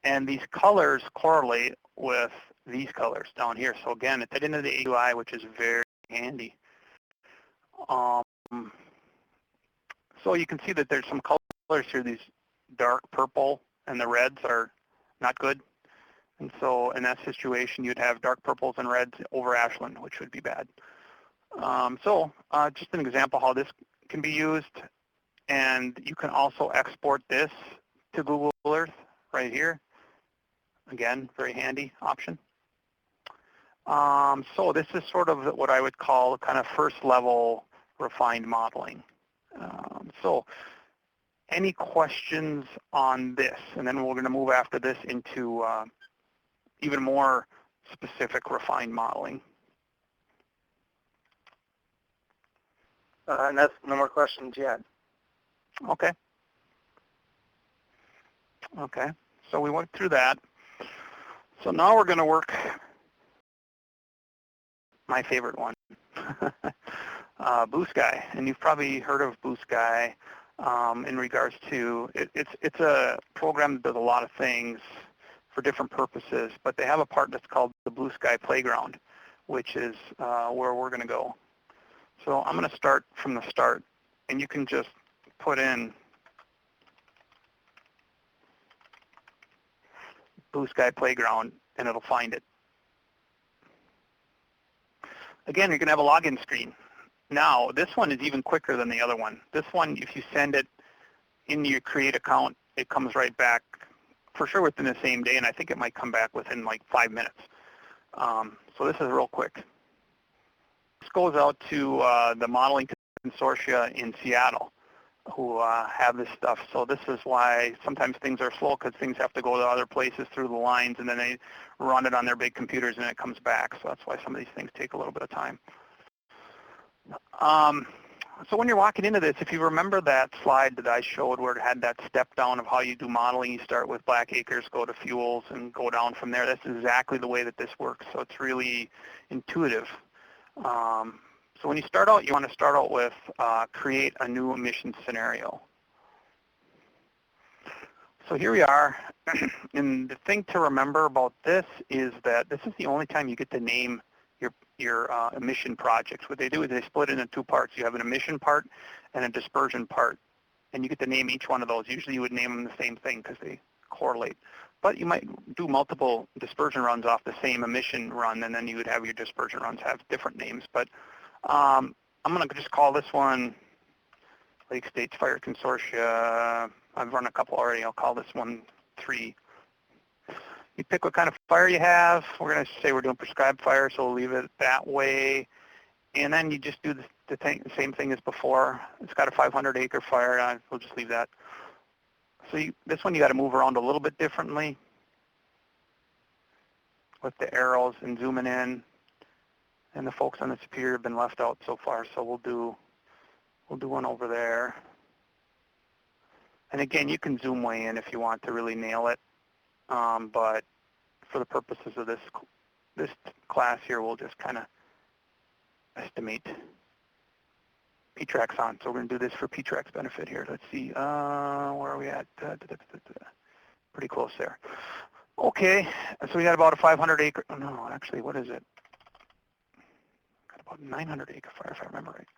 And these colors correlate with these colors down here. So again, it's into the AUI, which is very handy. So you can see that there's some colors here. These dark purple and the reds are not good. And so in that situation, you'd have dark purples and reds over Ashland, which would be bad. Just an example how this can be used. And you can also export this to Google Earth right here. Again, very handy option. So this is sort of what I would call kind of first level refined modeling. So any questions on this? And then we're going to move after this into even more specific refined modeling. And that's no more questions yet. Okay. Okay. So we went through that. So now we're going to work my favorite one, Bluesky. And you've probably heard of Bluesky in regards to, it's a program that does a lot of things for different purposes, but they have a part that's called the Bluesky Playground, which is where we're going to go. So I'm going to start from the start, and you can just put in Bluesky Playground, and it'll find it. Again, you're going to have a login screen. Now, this one is even quicker than the other one. This one, if you send it in your Create account, it comes right back for sure within the same day, and I think it might come back within like 5 minutes. So this is real quick. This goes out to the modeling consortia in Seattle who have this stuff. So this is why sometimes things are slow, because things have to go to other places through the lines, and then they run it on their big computers and it comes back. So that's why some of these things take a little bit of time. So when you're walking into this, if you remember that slide that I showed where it had that step down of how you do modeling, you start with black acres, go to fuels, and go down from there. That's exactly the way that this works. So it's really intuitive. So when you start out, you want to start out with create a new emission scenario. So here we are. And the thing to remember about this is that this is the only time you get to name your emission projects. What they do is they split it into two parts. You have an emission part and a dispersion part. And you get to name each one of those. Usually you would name them the same thing because they correlate. But you might do multiple dispersion runs off the same emission run, and then you would have your dispersion runs have different names. But I'm going to just call this one Lake States Fire Consortia. I've run a couple already. I'll call this one 3. You pick what kind of fire you have. We're going to say we're doing prescribed fire, so we'll leave it that way. And then you just do the same thing as before. It's got a 500-acre fire. We'll just leave that. So this one you got to move around a little bit differently with the arrows and zooming in. And the folks on the Superior have been left out so far, so we'll do one over there. And again, you can zoom way in if you want to really nail it. But for the purposes of this class here, we'll just kind of estimate PTRAC's on. So we're going to do this for PTRAC's benefit here. Let's see, where are we at? Pretty close there. Okay, so we got about a 500-acre, no, actually, what is it? Got about 900-acre fire, if I remember right.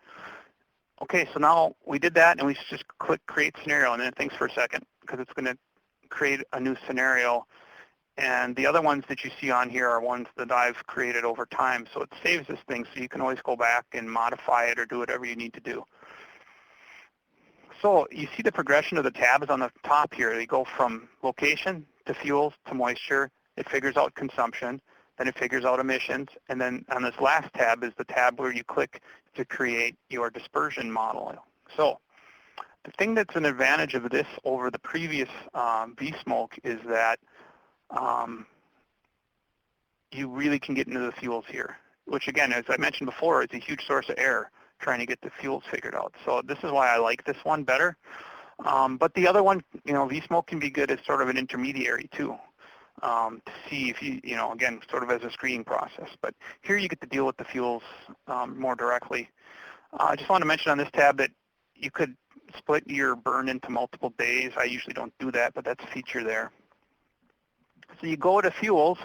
Okay, so now we did that, and we just click Create Scenario, and then it thinks for a second, because it's going to create a new scenario. And the other ones that you see on here are ones that I've created over time. So it saves this thing, so you can always go back and modify it or do whatever you need to do. So you see the progression of the tabs on the top here. They go from location to fuels to moisture. It figures out consumption. Then it figures out emissions. And then on this last tab is the tab where you click to create your dispersion model. So the thing that's an advantage of this over the previous Vsmoke is that you really can get into the fuels here, which again, as I mentioned before, is a huge source of error trying to get the fuels figured out. So this is why I like this one better. But the other one, Vsmoke can be good as sort of an intermediary too, to see if you, again, sort of as a screening process. But here you get to deal with the fuels more directly. I just want to mention on this tab that you could split your burn into multiple days. I usually don't do that, but that's a feature there. So you go to fuels,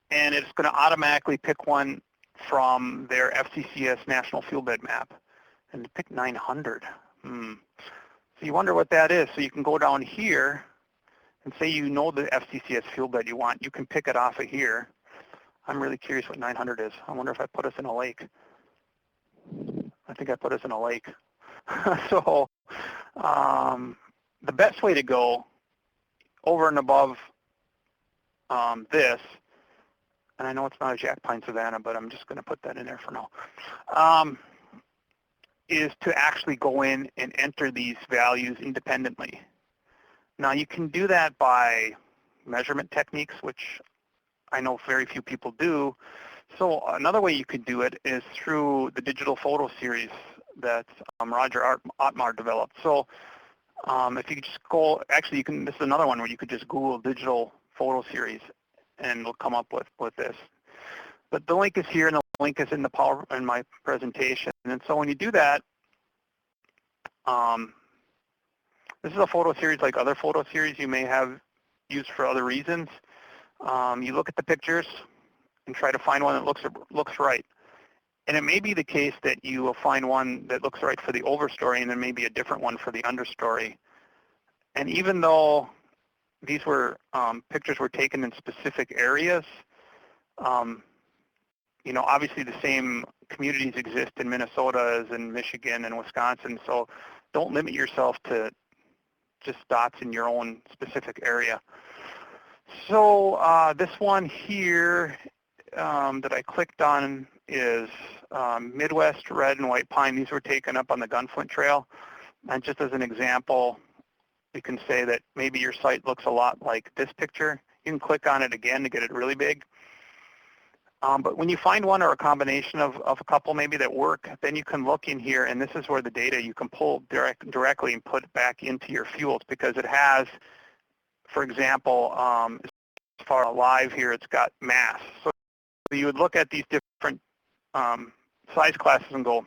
and it's going to automatically pick one from their FCCS National Fuel Bed Map. And pick 900. So you wonder what that is. So you can go down here and say you know the FCCS fuel bed you want. You can pick it off of here. I'm really curious what 900 is. I wonder if I put us in a lake. I think I put us in a lake. So the best way to go over and above this, and I know it's not a Jack Pine Savannah, but I'm just going to put that in there for now, is to actually go in and enter these values independently. Now you can do that by measurement techniques, which I know very few people do. So another way you could do it is through the digital photo series that Roger Ottmar developed. So if you could just go, actually you can, this is another one where you could just Google digital photo series and it'll come up with this. But the link is here and the link is in my presentation. And so when you do that, this is a photo series like other photo series you may have used for other reasons. You look at the pictures and try to find one that looks right. And it may be the case that you will find one that looks right for the overstory and then maybe a different one for the understory. And even though these were pictures were taken in specific areas, obviously the same communities exist in Minnesota as in Michigan and Wisconsin, so don't limit yourself to just dots in your own specific area. So this one here that I clicked on is Midwest red and white pine. These were taken up on the Gunflint Trail. And just as an example, you can say that maybe your site looks a lot like this picture. You can click on it again to get it really big. But when you find one or a combination of a couple maybe that work, then you can look in here, and this is where the data you can pull directly and put back into your fuels, because it has, for example, as far alive here, it's got mass. So you would look at these different size classes and go,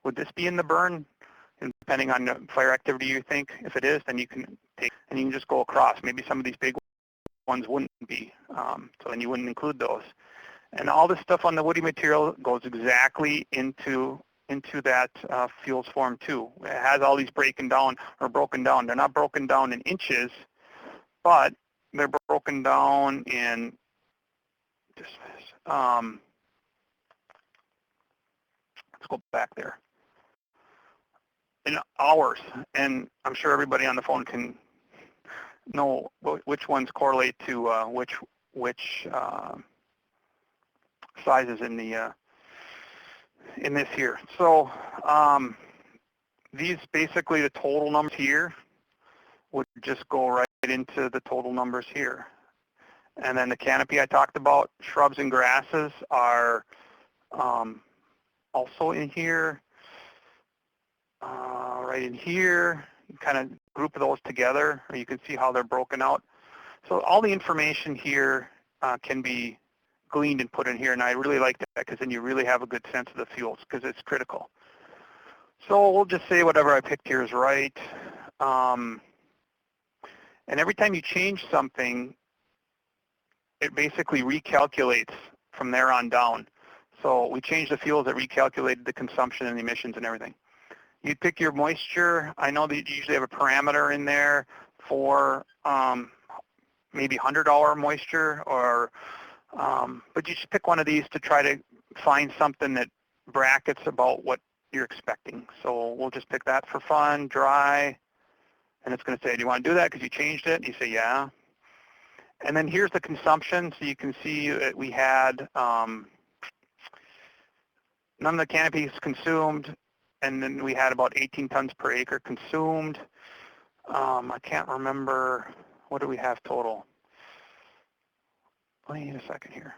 would this be in the burn? And depending on the fire activity you think, if it is, then you can take, and you can just go across. Maybe some of these big ones wouldn't be, so then you wouldn't include those. And all this stuff on the woody material goes exactly into that fuels form too. It has all these broken down. They're not broken down in inches, but they're broken down in let's go back there, in hours. And I'm sure everybody on the phone can know which ones correlate to which sizes in the in this here. So these basically, the total numbers here would just go right into the total numbers here. And then the canopy I talked about, shrubs and grasses are also in here, right in here. You kind of group those together, or you can see how they're broken out. So all the information here can be gleaned and put in here, and I really like that, because then you really have a good sense of the fuels, because it's critical. So we'll just say whatever I picked here is right. And every time you change something, it basically recalculates from there on down. So we changed the fuels, it recalculated the consumption and the emissions and everything. You pick your moisture. I know that you usually have a parameter in there for maybe 100-hour moisture, or but you just pick one of these to try to find something that brackets about what you're expecting. So we'll just pick that for fun, dry, and it's going to say, do you want to do that because you changed it? And you say, yeah. And then here's the consumption. So you can see that we had none of the canopies consumed, and then we had about 18 tons per acre consumed. I can't remember, what do we have total? Wait a second here.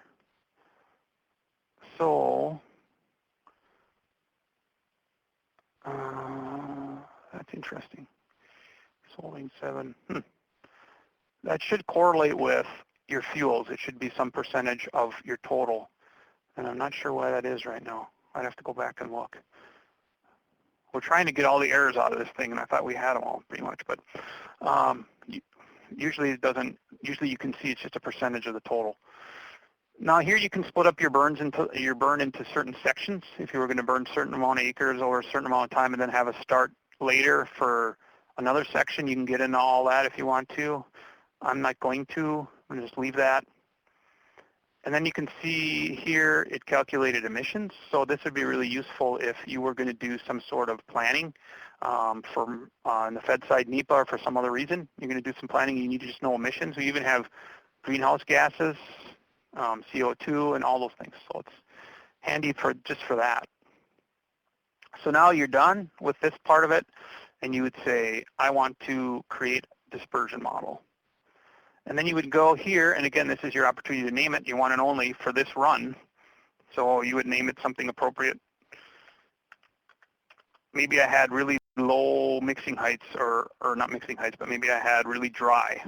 So, that's interesting. Sold 7. That should correlate with your fuels. It should be some percentage of your total. And I'm not sure why that is right now. I'd have to go back and look. We're trying to get all the errors out of this thing, and I thought we had them all pretty much. But usually it doesn't. Usually you can see it's just a percentage of the total. Now here you can split up your burn into certain sections. If you were going to burn a certain amount of acres over a certain amount of time and then have a start later for another section, you can get into all that if you want to. I'm not going to. I'm going to just leave that. And then you can see here it calculated emissions. So this would be really useful if you were going to do some sort of planning from on the Fed side, NEPA, or for some other reason. You're going to do some planning. You need to just know emissions. We even have greenhouse gases, CO2, and all those things. So it's handy for just for that. So now you're done with this part of it, and you would say, I want to create a dispersion model. And then you would go here, and again, this is your opportunity to name it. You want it only for this run. So you would name it something appropriate. Maybe I had really low mixing heights, or not mixing heights, but maybe I had really dry.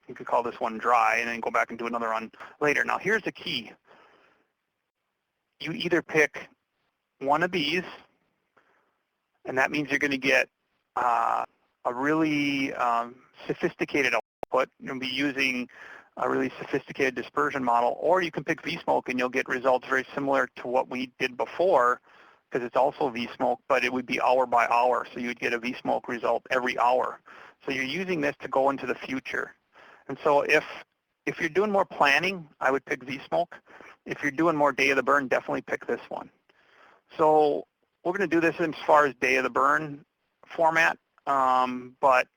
You could call this one dry, and then go back and do another run later. Now here's the key. You either pick one of these, and that means you're going to get a really sophisticated output. You'll be using a really sophisticated dispersion model, or you can pick Vsmoke and you'll get results very similar to what we did before, because it's also Vsmoke, but it would be hour by hour. So you would get a Vsmoke result every hour. So you're using this to go into the future. And so if you're doing more planning, I would pick Vsmoke. If you're doing more day of the burn, definitely pick this one. So we're going to do this as far as day of the burn format, but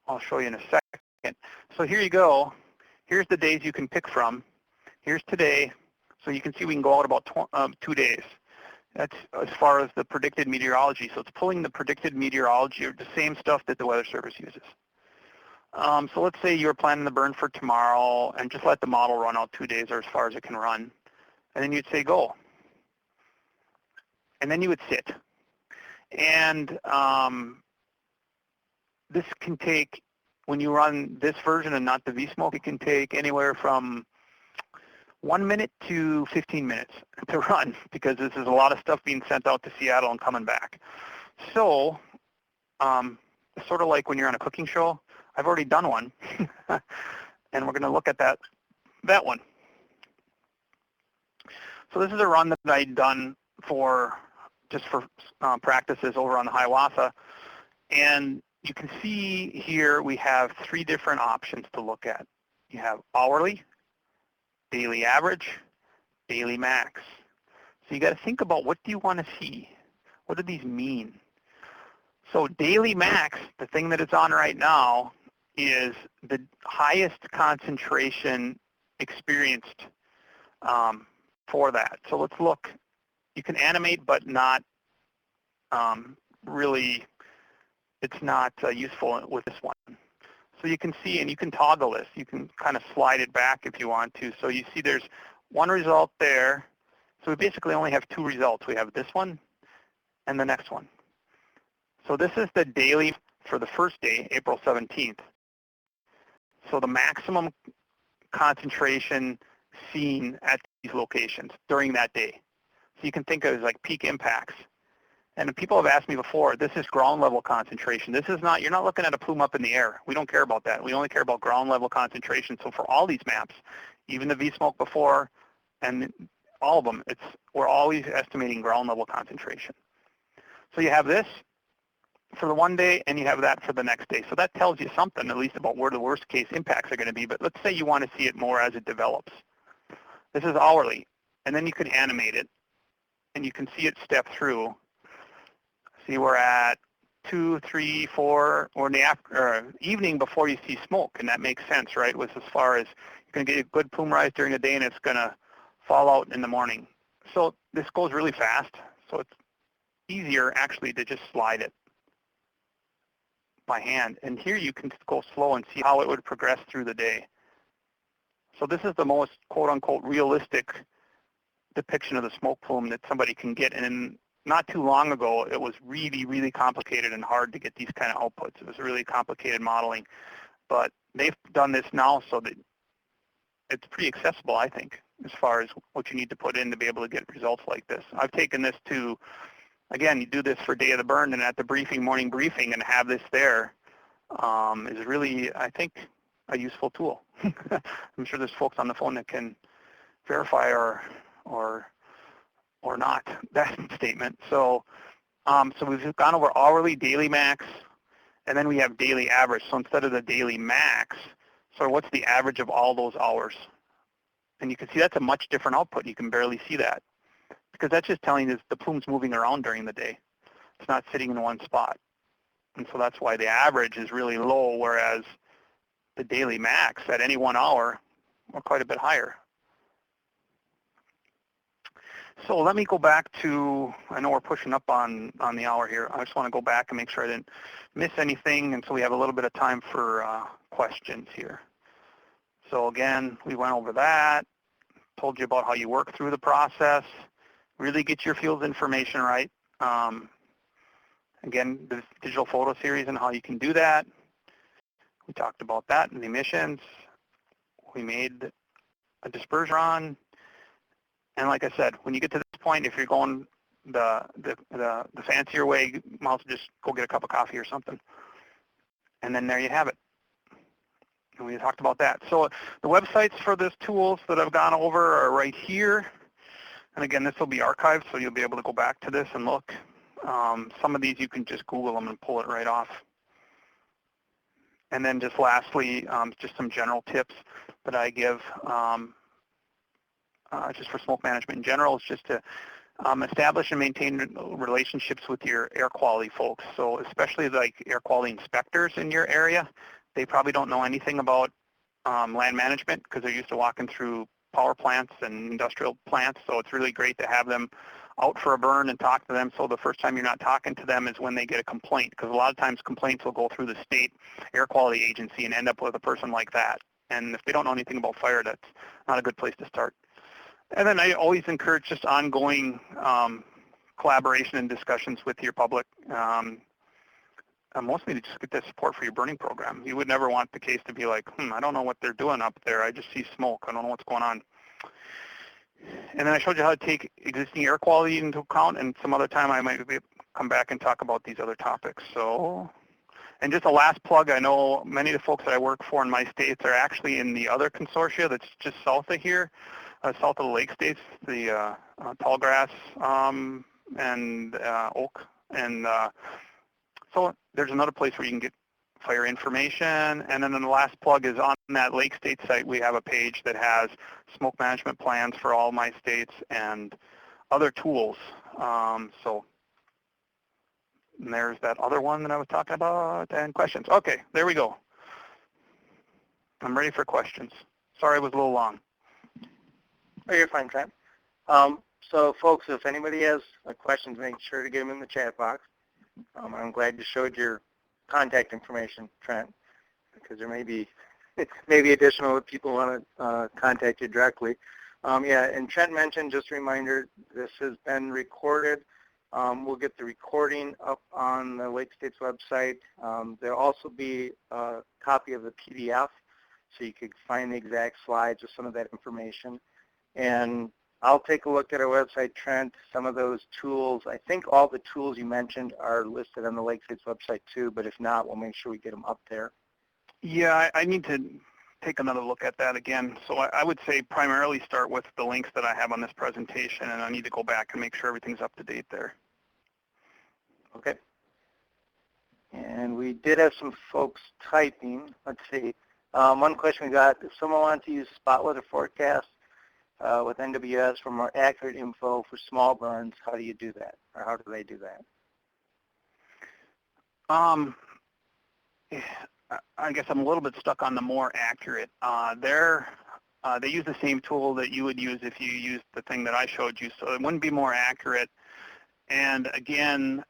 I'll show you in a second. So here you go. Here's the days you can pick from. Here's today. So you can see we can go out about 2 days. That's as far as the predicted meteorology. So it's pulling the predicted meteorology, or the same stuff that the Weather Service uses. So let's say you're planning the burn for tomorrow, and just let the model run out 2 days, or as far as it can run. And then you'd say go. And then you would sit. And this can take, when you run this version and not the Vsmoke, it can take anywhere from 1 minute to 15 minutes to run, because this is a lot of stuff being sent out to Seattle and coming back. So sort of like when you're on a cooking show, I've already done one, and we're going to look at that one. So this is a run that I'd done just for practices over on the Hiawatha, and you can see here we have 3 different options to look at. You have hourly, daily average, daily max. So you got to think about, what do you want to see? What do these mean? So daily max, the thing that it's on right now, is the highest concentration experienced for that. So let's look. You can animate, but not really, it's not useful with this one. So you can see, and you can toggle this. You can kind of slide it back if you want to. So you see there's one result there. So we basically only have 2 results. We have this one and the next one. So this is the daily for the first day, April 17th. So the maximum concentration seen at these locations during that day. So you can think of it as like peak impacts. And people have asked me before, this is ground level concentration. This is not, you're not looking at a plume up in the air. We don't care about that. We only care about ground level concentration. So for all these maps, even the Vsmoke before and all of them, we're always estimating ground level concentration. So you have this for the one day, and you have that for the next day. So that tells you something, at least about where the worst case impacts are going to be. But let's say you want to see it more as it develops. This is hourly, and then you can animate it. and you can see it step through. See, we're at 2, 3, 4, or in the evening before you see smoke, and that makes sense, right? With as far as you're going to get a good plume rise during the day, and it's going to fall out in the morning. So this goes really fast, so it's easier actually to just slide it by hand. And here you can go slow and see how it would progress through the day. So this is the most quote-unquote realistic depiction of the smoke plume that somebody can get. And not too long ago, it was really, really complicated and hard to get these kind of outputs. It was really complicated modeling. But they've done this now so that it's pretty accessible, I think, as far as what you need to put in to be able to get results like this. I've taken this to, again, you do this for day of the burn, and at the briefing, morning briefing, and have this there is really, I think, a useful tool. I'm sure there's folks on the phone that can verify or not that statement. So, so we've gone over hourly, daily max, and then we have daily average. So instead of the daily max, so what's the average of all those hours? And you can see that's a much different output. You can barely see that because that's just telling us the plume's moving around during the day. It's not sitting in one spot. And so that's why the average is really low, whereas the daily max at any 1 hour are quite a bit higher. So let me go back to, I know we're pushing up on the hour here. I just want to go back and make sure I didn't miss anything, and so we have a little bit of time for questions here. So again, we went over that, told you about how you work through the process, really get your field information right. Again, the digital photo series and how you can do that. We talked about that and the emissions. We made a dispersion run. And like I said, when you get to this point, if you're going the fancier way, you might as well just go get a cup of coffee or something. And then there you have it. And we talked about that. So the websites for this tools that I've gone over are right here. And again, this will be archived, so you'll be able to go back to this and look. Some of these you can just Google them and pull it right off. And then just lastly, just some general tips that I give just for smoke management in general is just to establish and maintain relationships with your air quality folks. So especially like air quality inspectors in your area, they probably don't know anything about land management because they're used to walking through power plants and industrial plants. So it's really great to have them out for a burn and talk to them. So the first time you're not talking to them is when they get a complaint, because a lot of times complaints will go through the state air quality agency and end up with a person like that. And if they don't know anything about fire, that's not a good place to start. And then I always encourage just ongoing collaboration and discussions with your public, mostly to just get that support for your burning program. You would never want the case to be like, I don't know what they're doing up there. I just see smoke. I don't know what's going on. And then I showed you how to take existing air quality into account, and some other time I might come back and talk about these other topics. So, and just a last plug, I know many of the folks that I work for in my states are actually in the other consortia that's just south of here, south of the lake states, the Tallgrass and Oak. And so there's another place where you can get fire information. And then the last plug is on that Lake State site, we have a page that has smoke management plans for all my states and other tools. So there's that other one that I was talking about, and questions. Okay, there we go. I'm ready for questions. Sorry it was a little long. Oh, you're fine, Trent. So folks, if anybody has questions, make sure to get them in the chat box. I'm glad you showed your contact information, Trent, because there may be additional people want to contact you directly. Yeah, and Trent mentioned, just a reminder, this has been recorded. We'll get the recording up on the Lake State's website. There'll also be a copy of the PDF, so you could find the exact slides with some of that information. And I'll take a look at our website, Trent. Some of those tools, I think all the tools you mentioned are listed on the Lake State's website too, but if not, we'll make sure we get them up there. Yeah, I need to take another look at that again. So I would say primarily start with the links that I have on this presentation, and I need to go back and make sure everything's up to date there. Okay. And we did have some folks typing. Let's see. One question we got, if someone wanted to use spot weather forecast with NWS for more accurate info for small burns, how do you do that, or how do they do that? I guess I'm a little bit stuck on the more accurate. They use the same tool that you would use if you used the thing that I showed you, so it wouldn't be more accurate. And again,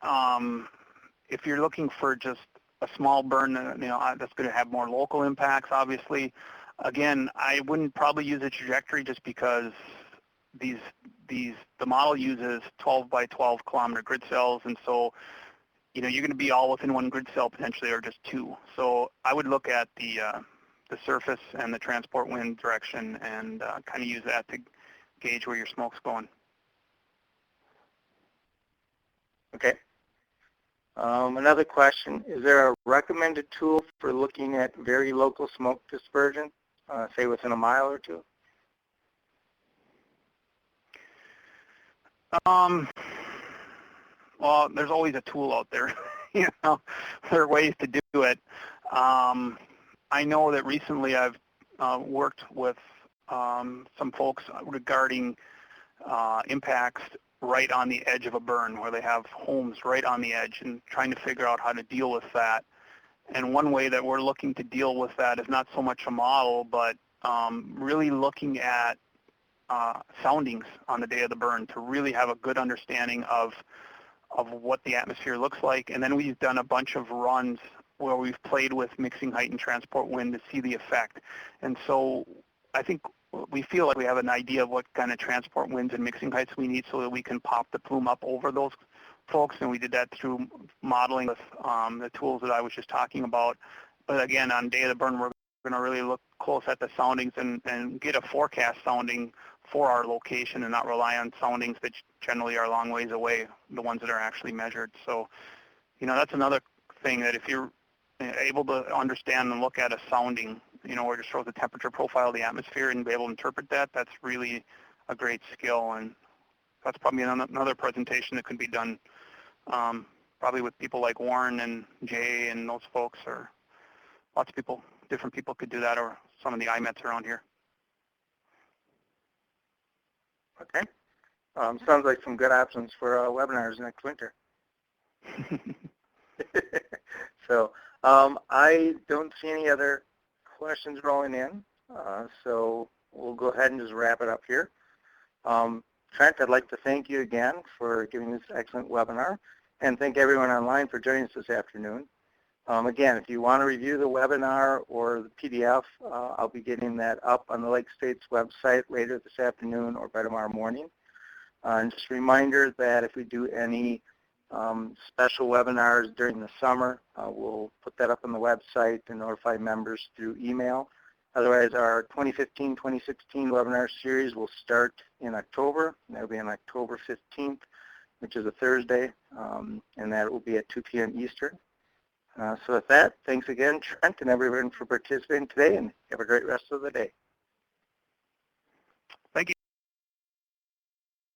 if you're looking for just a small burn, that's going to have more local impacts, obviously. Again, I wouldn't probably use a trajectory just because the model uses 12 by 12 kilometer grid cells, and so you're going to be all within one grid cell potentially, or just two. So I would look at the surface and the transport wind direction and kind of use that to gauge where your smoke's going. Okay. Another question, is there a recommended tool for looking at very local smoke dispersion, say within a mile or two? Well, there's always a tool out there. There are ways to do it. I know that recently I've worked with some folks regarding impacts right on the edge of a burn, where they have homes right on the edge, and trying to figure out how to deal with that. And one way that we're looking to deal with that is not so much a model, but really looking at soundings on the day of the burn to really have a good understanding of what the atmosphere looks like. And then we've done a bunch of runs where we've played with mixing height and transport wind to see the effect. And so I think we feel like we have an idea of what kind of transport winds and mixing heights we need so that we can pop the plume up over those folks. And we did that through modeling with the tools that I was just talking about. But again, on day of the burn, we're going to really look close at the soundings and get a forecast sounding for our location and not rely on soundings that generally are a long ways away, the ones that are actually measured. So, that's another thing, that if you're able to understand and look at a sounding, or just shows the temperature profile of the atmosphere and be able to interpret that, that's really a great skill. And that's probably another presentation that could be done probably with people like Warren and Jay and those folks, or lots of people, different people could do that, or some of the IMETs around here. Okay. Sounds like some good options for webinars next winter. So I don't see any other questions rolling in, so we'll go ahead and just wrap it up here. Trent, I'd like to thank you again for giving this excellent webinar, and thank everyone online for joining us this afternoon. Again, if you want to review the webinar or the PDF, I'll be getting that up on the Lake State's website later this afternoon or by tomorrow morning. And just a reminder that if we do any special webinars during the summer, we'll put that up on the website and notify members through email. Otherwise, our 2015-2016 webinar series will start in October. That will be on October 15th, which is a Thursday, and that will be at 2 p.m. Eastern. So with that, thanks again, Trent, and everyone for participating today, and have a great rest of the day.